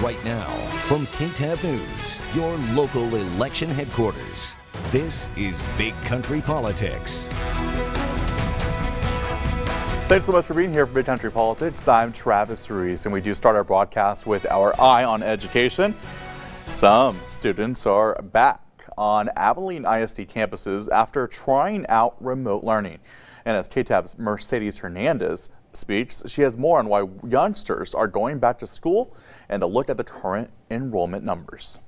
Right now, from KTAB News, your local election headquarters, this is Big Country Politics. Thanks so much for being here for Big Country Politics. I'm Travis Ruiz, and we do start our broadcast with our eye on education. Some students are back on Abilene ISD campuses after trying out remote learning. And as KTAB's Mercedes Hernandez speaks, she has more on why youngsters are going back to school and a look at the current enrollment numbers.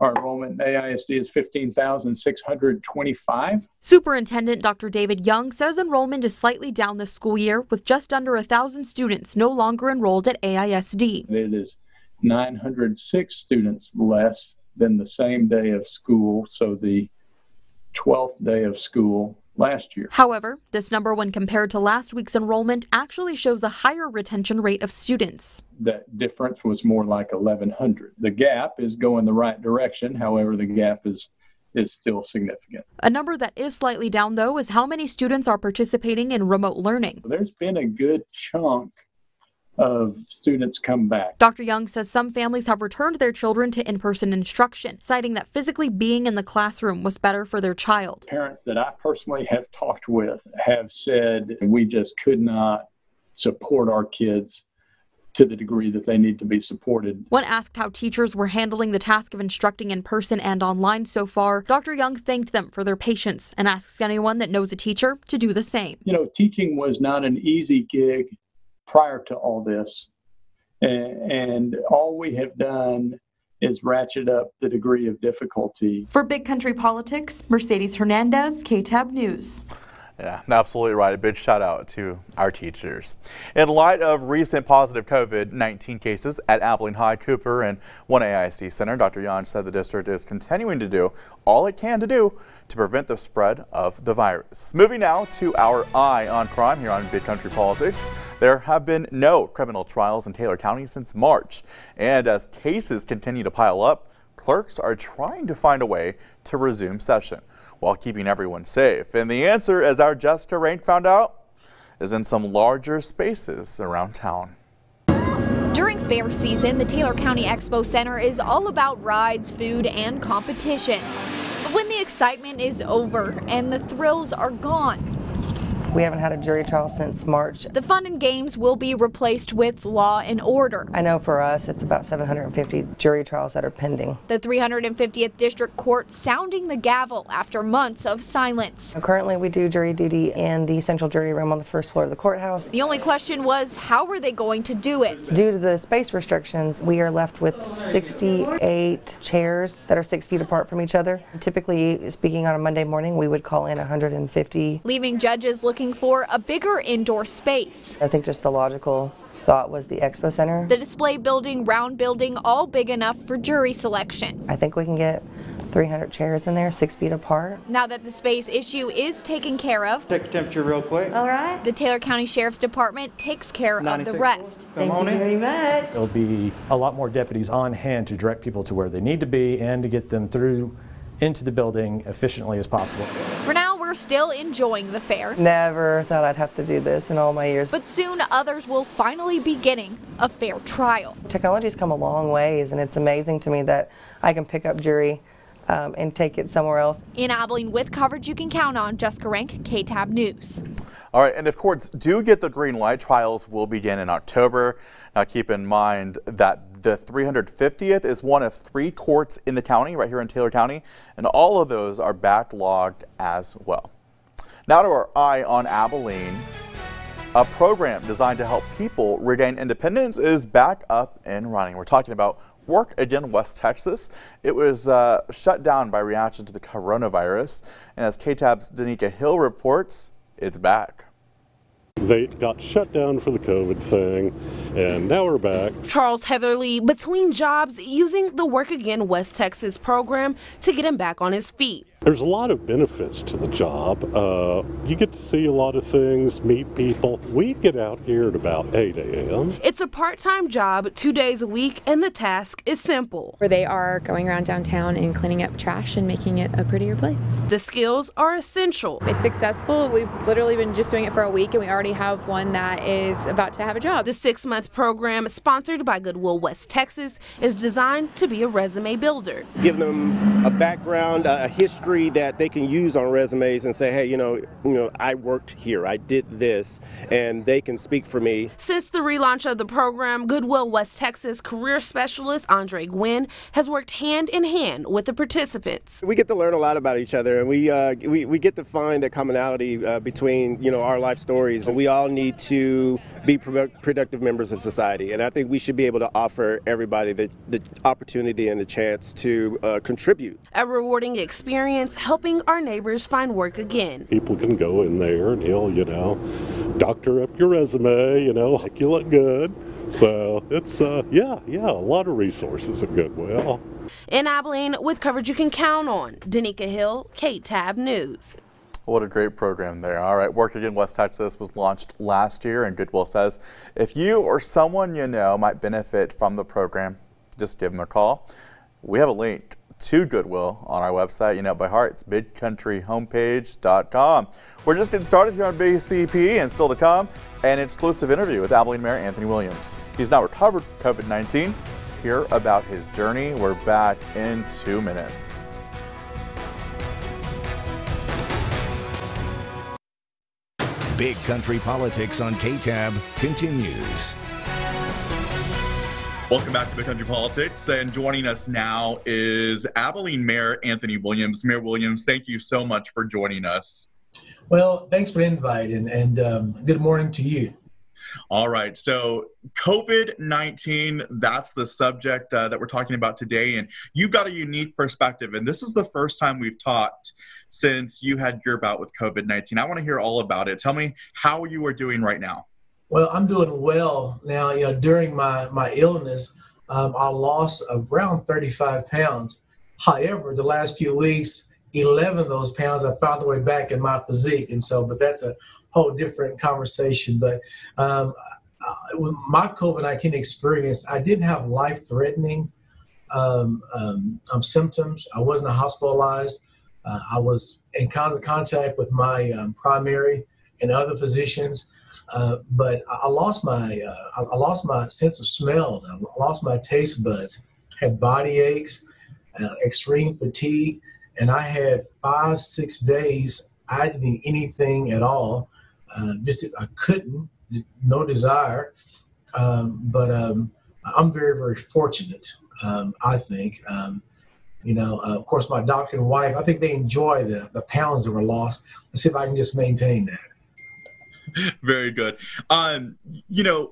Our enrollment in AISD is 15,625. Superintendent Dr. David Young says enrollment is slightly down this school year, with just under 1,000 students no longer enrolled at AISD. It is 906 students less than the same day of school, so the 12th day of school last year. However, this number, when compared to last week's enrollment, actually shows a higher retention rate of students. That difference was more like 1,100. The gap is going the right direction. However, the gap is still significant. A number that is slightly down, though, is how many students are participating in remote learning. There's been a good chunk of students come back. Dr. Young says some families have returned their children to in-person instruction, citing that physically being in the classroom was better for their child. Parents that I personally have talked with have said we just could not support our kids to the degree that they need to be supported. When asked how teachers were handling the task of instructing in person and online so far, Dr. Young thanked them for their patience and asks anyone that knows a teacher to do the same. You know, teaching was not an easy gig prior to all this, and all we have done is ratchet up the degree of difficulty. For Big Country Politics, Mercedes Hernandez, KTAB News. Yeah, absolutely right. A big shout out to our teachers. In light of recent positive COVID-19 cases at Abilene High, Cooper, and one AISD center, Dr. Young said the district is continuing to do all it can to prevent the spread of the virus. Moving now to our eye on crime here on Big Country Politics. There have been no criminal trials in Taylor County since March. And as cases continue to pile up, clerks are trying to find a way to resume session while keeping everyone safe. And the answer, as our Jessica Rank found out, is in some larger spaces around town. During fair season, the Taylor County Expo Center is all about rides, food, and competition. But when the excitement is over and the thrills are gone, we haven't had a jury trial since March. the fun and games will be replaced with law and order. I know for us it's about 750 jury trials that are pending. The 350th District Court sounding the gavel after months of silence. Currently we do jury duty in the central jury room on the first floor of the courthouse. The only question was, how were they going to do it? Due to the space restrictions, we are left with 68 chairs that are 6 feet apart from each other. Typically speaking, on a Monday morning we would call in 150. Leaving judges looking for a bigger indoor space. I think just the logical thought was the Expo Center. The display building, round building, all big enough for jury selection. I think we can get 300 chairs in there, 6 feet apart. Now that the space issue is taken care of, Take a temperature real quick. all right, the Taylor County Sheriff's Department takes care of the rest. Come on in. Very much. There'll be a lot more deputies on hand to direct people to where they need to be and to get them through into the building efficiently as possible. For now, we're still enjoying the fair. Never thought I'd have to do this in all my years. But soon others will finally be getting a fair trial. Technology's come a long ways, and it's amazing to me that I can pick up jury and take it somewhere else. In Abilene, with coverage you can count on, Jessica Rank, KTAB News. All right, and if courts do get the green light, trials will begin in October. Now keep in mind that the 350th is one of 3 courts in the county, right here in Taylor County, and all of those are backlogged as well. Now to our eye on Abilene. A program designed to help people regain independence is back up and running. We're talking about Work Again West Texas. It was shut down by reaction to the coronavirus, and as KTAB's Danica Hill reports, it's back. They got shut down for the COVID thing, and now we're back. Charles Heatherly between jobs using the Work Again West Texas program to get him back on his feet. There's a lot of benefits to the job. You get to see a lot of things, meet people. We get out here at about 8 a.m. It's a part-time job, 2 days a week, and the task is simple. Where they are going around downtown and cleaning up trash and making it a prettier place. The skills are essential. It's successful. We've literally been just doing it for a week, and we already have one that is about to have a job. The 6-month program, sponsored by Goodwill West Texas, is designed to be a resume builder. Give them a background, a history that they can use on resumes and say, hey, you know, I worked here, I did this, and they can speak for me. Since the relaunch of the program, Goodwill West Texas career specialist Andre Gwynn has worked hand in hand with the participants. We get to learn a lot about each other, and we get to find a commonality between, you know, our life stories. And we all need to be productive members of society, and I think we should be able to offer everybody the opportunity and the chance to contribute. A rewarding experience helping our neighbors find work again. People can go in there and he'll, you know, doctor up your resume, you know, make you look good. So it's, yeah, a lot of resources at Goodwill. In Abilene, with coverage you can count on, Danica Hill, KTAB News. What a great program there. All right, Work Again West Texas was launched last year, and Goodwill says if you or someone you know might benefit from the program, just give them a call. We have a link to Goodwill on our website, you know by heart. It's bigcountryhomepage.com. We're just getting started here on BCP, and still to come, an exclusive interview with Abilene Mayor Anthony Williams. He's now recovered from COVID-19. Hear about his journey. We're back in 2 minutes. Big Country Politics on KTAB continues. Welcome back to Big Country Politics, and joining us now is Abilene Mayor Anthony Williams. Mayor Williams, thank you so much for joining us. Well, thanks for the invite, and good morning to you. All right, so COVID-19, that's the subject that we're talking about today, and you've got a unique perspective, and this is the first time we've talked since you had your bout with COVID-19. I want to hear all about it. Tell me how you are doing right now. Well, I'm doing well now. You know, during my illness, I lost around 35 pounds. However, the last few weeks, 11 of those pounds I found their way back in my physique, and so, but that's a whole different conversation. But with my COVID-19 experience, I didn't have life-threatening symptoms. I wasn't hospitalized. I was in constant contact with my primary and other physicians. But I lost my sense of smell. I lost my taste buds. Had body aches, extreme fatigue, and I had 5-6 days I didn't eat anything at all. I couldn't, no desire. But I'm very, very fortunate. I think. Of course, my doctor and wife, I think they enjoy the pounds that were lost. Let's see if I can just maintain that. Very good. In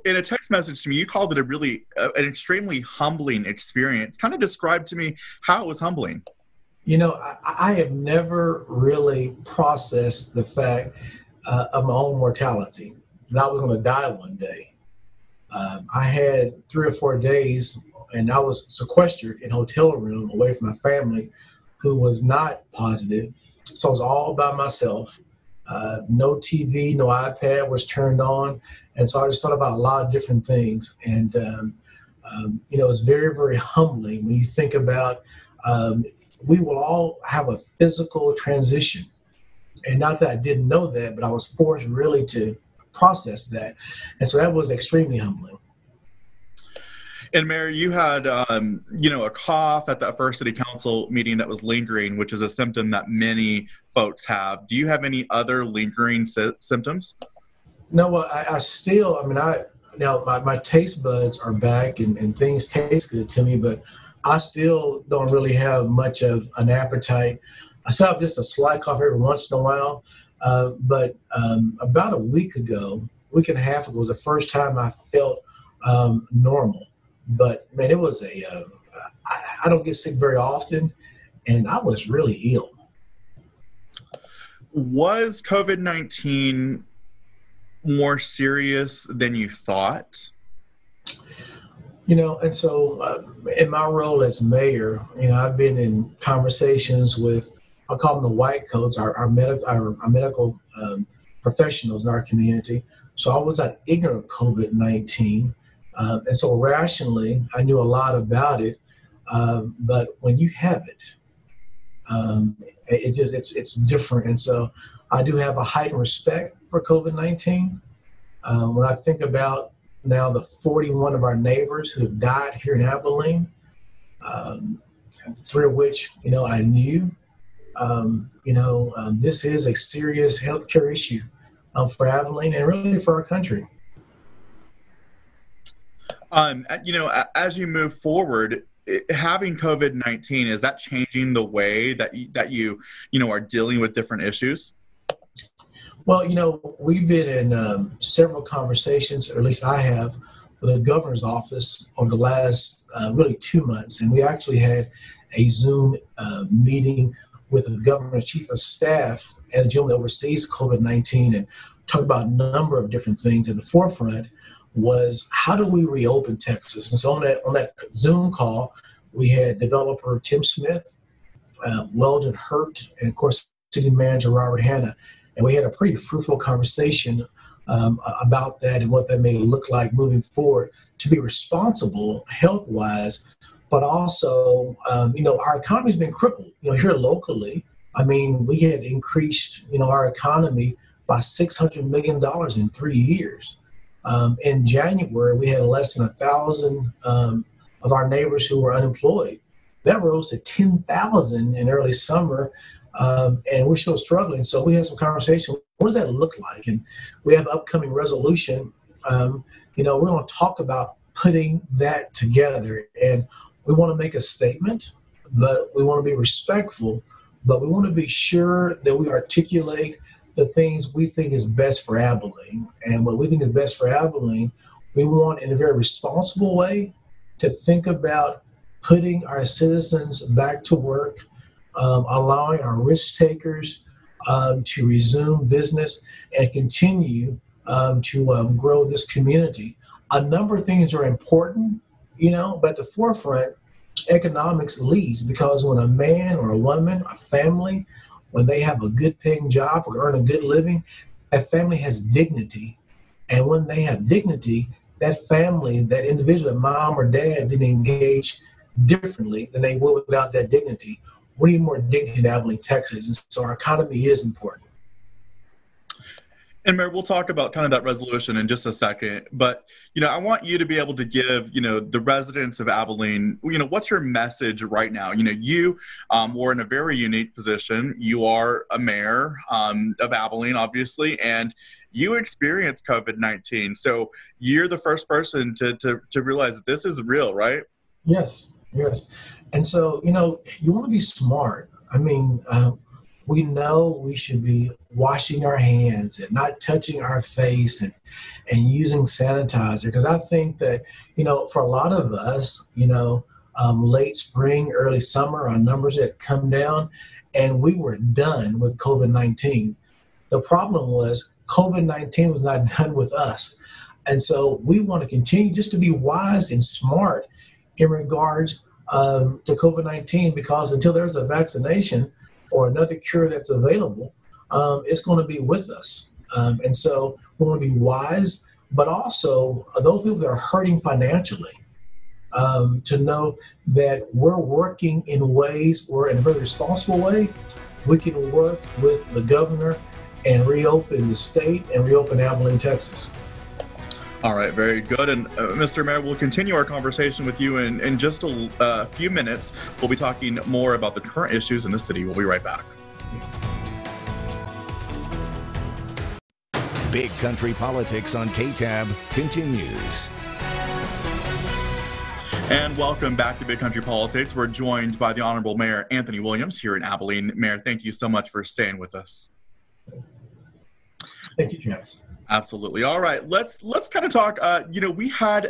a text message to me, you called it an extremely humbling experience. Kind of describe to me how it was humbling. You know, I have never really processed the fact of my own mortality, that I was going to die one day. I had 3 or 4 days, and I was sequestered in a hotel room away from my family who was not positive. So I was all by myself. No TV, no iPad was turned on. And so I just thought about a lot of different things. And, it's very, very humbling when you think about we will all have a physical transition. And not that I didn't know that, but I was forced really to process that. And so that was extremely humbling. And Mayor, you had, a cough at that first city council meeting that was lingering, which is a symptom that many folks have. Do you have any other lingering symptoms? No, well, I still, my taste buds are back and things taste good to me, but I still don't really have much of an appetite. I still have just a slight cough every once in a while. But about a week and a half ago, was the first time I felt normal. But man, it was I don't get sick very often, and I was really ill. Was COVID-19 more serious than you thought? And so in my role as mayor, I've been in conversations with I'll call them the white coats, our medical professionals in our community. So I was not ignorant of COVID-19. And so rationally, I knew a lot about it. But when you have it, it's different. And so I do have a heightened respect for COVID-19. When I think about now the 41 of our neighbors who have died here in Abilene, 3 of which, I knew, this is a serious healthcare issue for Abilene and really for our country. As you move forward, having COVID-19, is that changing the way that you are dealing with different issues? Well, we've been in several conversations, or at least I have, with the governor's office over the last really 2 months. And we actually had a Zoom meeting with the governor's chief of staff and the gentleman that oversees COVID-19 and talked about a number of different things. At the forefront was, how do we reopen Texas? And so on that Zoom call, we had developer Tim Smith, Weldon Hurt, and of course, city manager Robert Hanna. And we had a pretty fruitful conversation about that and what that may look like moving forward to be responsible health-wise, but also, our economy's been crippled. Here locally, we had increased, our economy by $600 million in 3 years. In January, we had less than 1,000 of our neighbors who were unemployed. That rose to 10,000 in early summer, and we're still struggling. So we had some conversation. What does that look like? And we have upcoming resolution. We're going to talk about putting that together, and we want to make a statement, but we want to be respectful, but we want to be sure that we articulate the things we think is best for Abilene. And what we think is best for Abilene, we want in a very responsible way to think about putting our citizens back to work, allowing our risk takers to resume business and continue to grow this community. A number of things are important, but at the forefront, economics leads, because when a man or a woman, a family, when they have a good paying job or earn a good living, that family has dignity. And when they have dignity, that family, that individual, that mom or dad, didn't engage differently than they would without that dignity. We need more dignity in Abilene, Texas. And so our economy is important. And Mayor, we'll talk about kind of that resolution in just a second, but, I want you to be able to give, the residents of Abilene, what's your message right now? You were in a very unique position. You are a mayor of Abilene, obviously, and you experienced COVID-19. So you're the first person to realize that this is real, right? Yes. And so, you want to be smart. We know we should be washing our hands and not touching our face and using sanitizer. Because I think that, for a lot of us, late spring, early summer, our numbers had come down and we were done with COVID-19. The problem was COVID-19 was not done with us. And so we want to continue just to be wise and smart in regards to COVID-19, because until there's a vaccination or another cure that's available, it's going to be with us. And so we want to be wise, but also those people that are hurting financially, to know that we're working in ways, we're in a very responsible way. We can work with the governor and reopen the state and reopen Abilene, Texas. All right, very good. And Mr. Mayor, we'll continue our conversation with you in just a few minutes. We'll be talking more about the current issues in the city. We'll be right back. Big Country Politics on KTAB continues. And welcome back to Big Country Politics. We're joined by the Honorable Mayor Anthony Williams here in Abilene. Mayor, thank you so much for staying with us. Thank you, Travis. Absolutely. All right, let's kind of talk. We had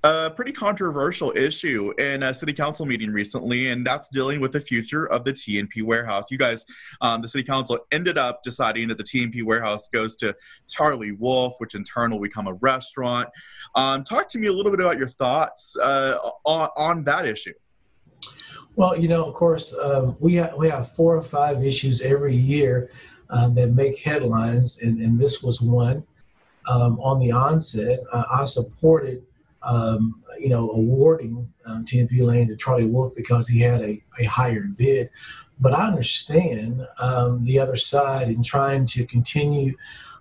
a pretty controversial issue in a city council meeting recently, and that's dealing with the future of the T&P warehouse. You guys, the city council ended up deciding that the T&P warehouse goes to Charlie Wolf, which in turn will become a restaurant. Talk to me a little bit about your thoughts on that issue. Well, of course, we have 4 or 5 issues every year that make headlines, and this was one. On the onset, I supported, awarding TNP Lane to Charlie Wolf because he had a higher bid. But I understand the other side in trying to continue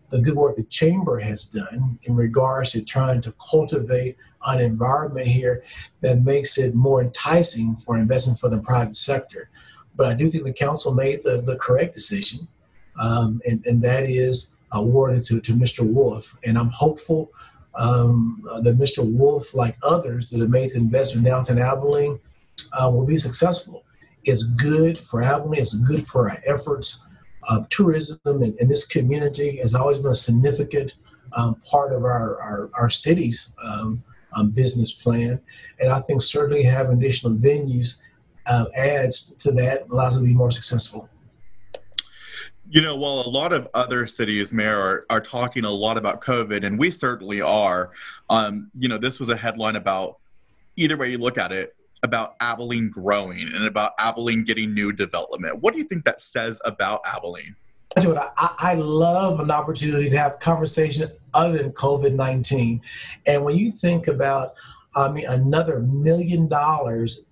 the good work the chamber has done in regards to trying to cultivate an environment here that makes it more enticing for investment for the private sector. But I do think the council made the correct decision, and that is awarded to Mr. Wolf. And I'm hopeful that Mr. Wolf, like others that have made the investment in downtown Abilene, will be successful. It's good for Abilene. It's good for our efforts. Tourism in this community has always been a significant part of our city's business plan. And I think certainly having additional venues adds to that, allows us to be more successful. While a lot of other cities, Mayor, are talking a lot about COVID, and we certainly are, this was a headline about, either way you look at it, about Abilene growing and about Abilene getting new development. What do you think that says about Abilene? I love an opportunity to have conversation other than COVID-19. And when you think about, another $1 million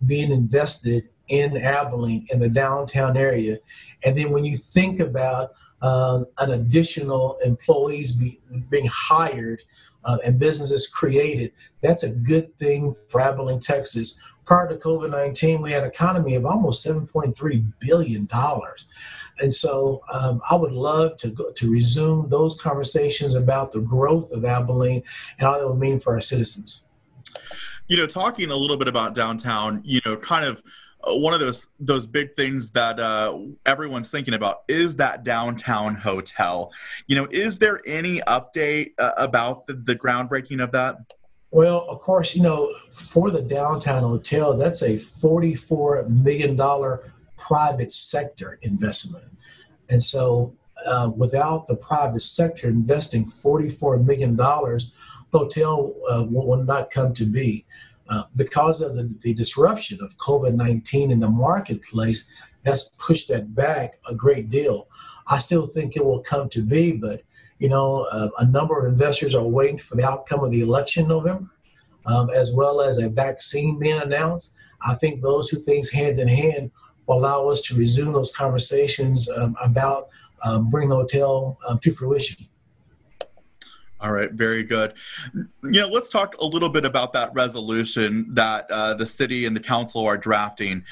being invested in Abilene, in the downtown area, and then when you think about an additional employees being hired and businesses created, that's a good thing for Abilene, Texas. Prior to COVID-19, we had an economy of almost $7.3 billion. And so I would love to resume those conversations about the growth of Abilene and how that would mean for our citizens. Talking a little bit about downtown, kind of one of those big things that everyone's thinking about is that downtown hotel. Is there any update about the groundbreaking of that? Well, of course, for the downtown hotel, that's a $44 million private sector investment. And so without the private sector investing $44 million, the hotel will not come to be. Because of the disruption of COVID-19 in the marketplace, that's pushed that back a great deal. I still think it will come to be, but a number of investors are waiting for the outcome of the election in November, as well as a vaccine being announced. I think those two things hand in hand will allow us to resume those conversations about bringing the hotel to fruition. All right, very good. Let's talk a little bit about that resolution that the city and the council are drafting.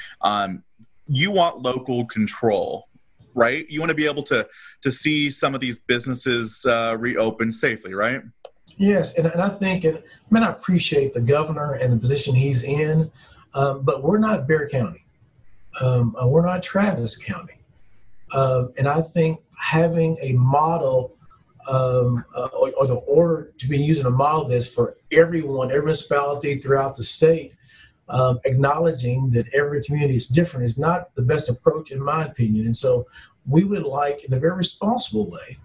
You want local control, right? You want to be able to see some of these businesses reopen safely, right? Yes, and I think, I appreciate the governor and the position he's in, but we're not Bexar County. We're not Travis County. And I think having a model or the order to be using a model this for everyone, every municipality throughout the state, acknowledging that every community is different is not the best approach in my opinion. And so we would like, in a very responsible way,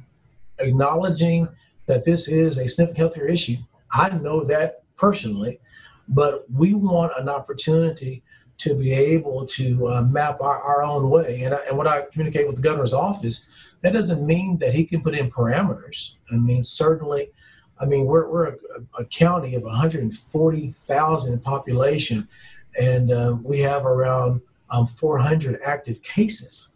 acknowledging that this is a significant healthcare issue. I know that personally, but we want an opportunity to be able to map our own way. And when I communicate with the governor's office, that doesn't mean that he can put in parameters. Certainly, we're a county of 140,000 in population, and we have around 400 active cases.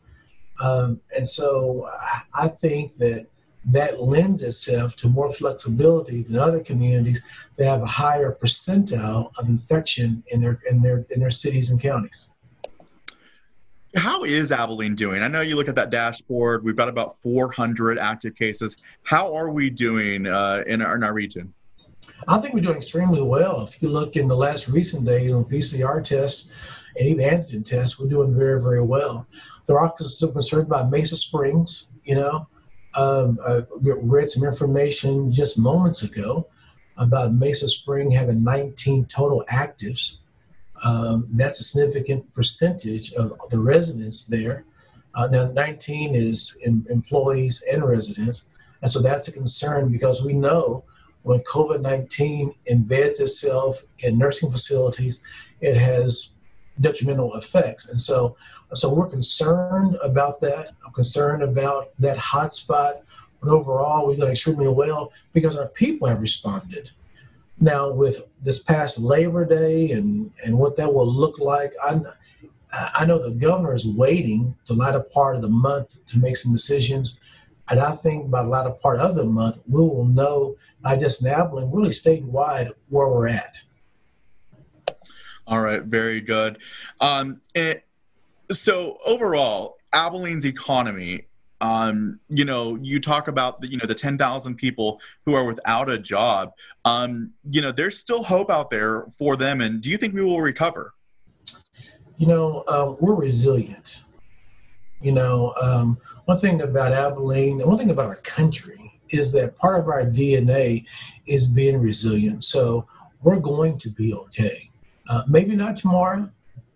And so I think that lends itself to more flexibility than other communities that have a higher percentile of infection in their cities and counties. How is Abilene doing? I know you look at that dashboard. We've got about 400 active cases. How are we doing in our region? I think we're doing extremely well. If you look in the last recent days on PCR tests and even antigen tests, we're doing very, very well. There are some concerns about Mesa Springs. We read some information just moments ago about Mesa Spring having 19 total actives. That's a significant percentage of the residents there. Now 19 is employees and residents. And so that's a concern because we know when COVID-19 embeds itself in nursing facilities, it has detrimental effects. And so we're concerned about that. I'm concerned about that hotspot. But overall, we've done extremely well because our people have responded. Now, with this past Labor Day and what that will look like, I know the governor is waiting the latter part of the month to make some decisions. And I think by the latter part of the month, we will know, not just in Abilene, really statewide, where we're at. All right, very good. So overall, Abilene's economy, you talk about the 10,000 people who are without a job. There's still hope out there for them. And do you think we will recover? We're resilient. One thing about Abilene and one thing about our country is that part of our DNA is being resilient. So we're going to be okay. Maybe not tomorrow,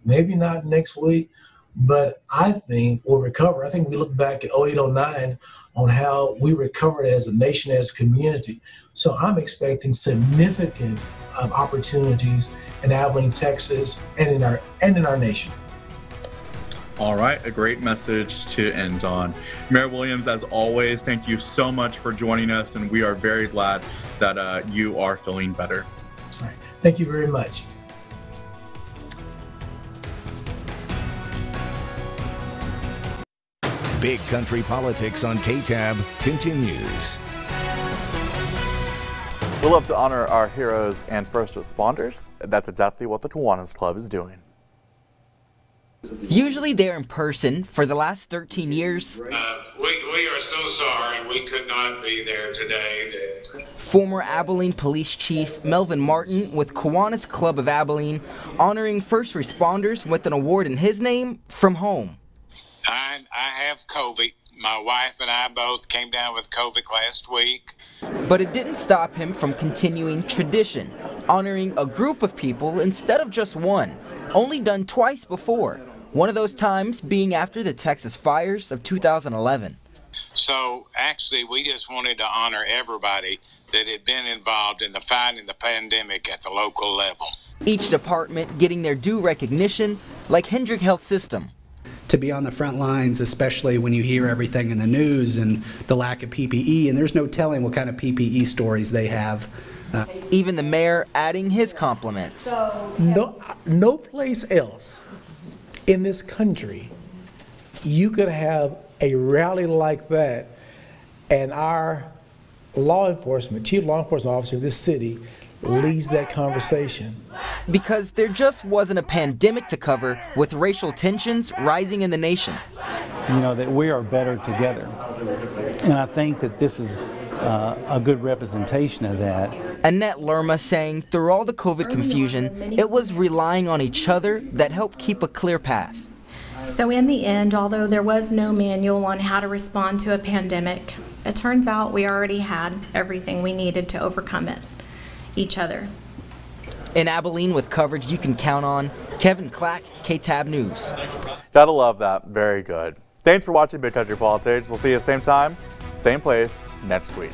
maybe not next week, but I think we'll recover. I think we look back at 08, 09 on how we recovered as a nation, as a community. So I'm expecting significant opportunities in Abilene, Texas, and in our nation. All right, a great message to end on. Mayor Williams, as always, thank you so much for joining us, and we are very glad that you are feeling better. All right. Thank you very much. Big Country Politics on KTAB continues. We love to honor our heroes and first responders. That's exactly what the Kiwanis Club is doing. Usually they're in person. For the last 13 years, we are so sorry we could not be there today. Former Abilene Police Chief Melvin Martin with Kiwanis Club of Abilene honoring first responders with an award in his name from home. I have COVID. My wife and I both came down with COVID last week. But it didn't stop him from continuing tradition, honoring a group of people instead of just one, only done twice before. One of those times being after the Texas fires of 2011. So actually, we just wanted to honor everybody that had been involved in the fight in the pandemic at the local level. Each department getting their due recognition, like Hendrick Health System. To be on the front lines, especially when you hear everything in the news and the lack of PPE, and there's no telling what kind of PPE stories they have. Even the mayor adding his compliments. No place else in this country you could have a rally like that and our chief law enforcement officer of this city leads that conversation. Because there just wasn't a pandemic to cover with racial tensions rising in the nation. That we are better together. And I think that this is a good representation of that. Annette Lerma saying through all the COVID confusion, it was relying on each other that helped keep a clear path. So in the end, although there was no manual on how to respond to a pandemic, it turns out we already had everything we needed to overcome it. Each other. In Abilene with coverage you can count on, Kevin Clack, KTAB News. Gotta love that. Very good. Thanks for watching Big Country Politics. We'll see you same time, same place next week.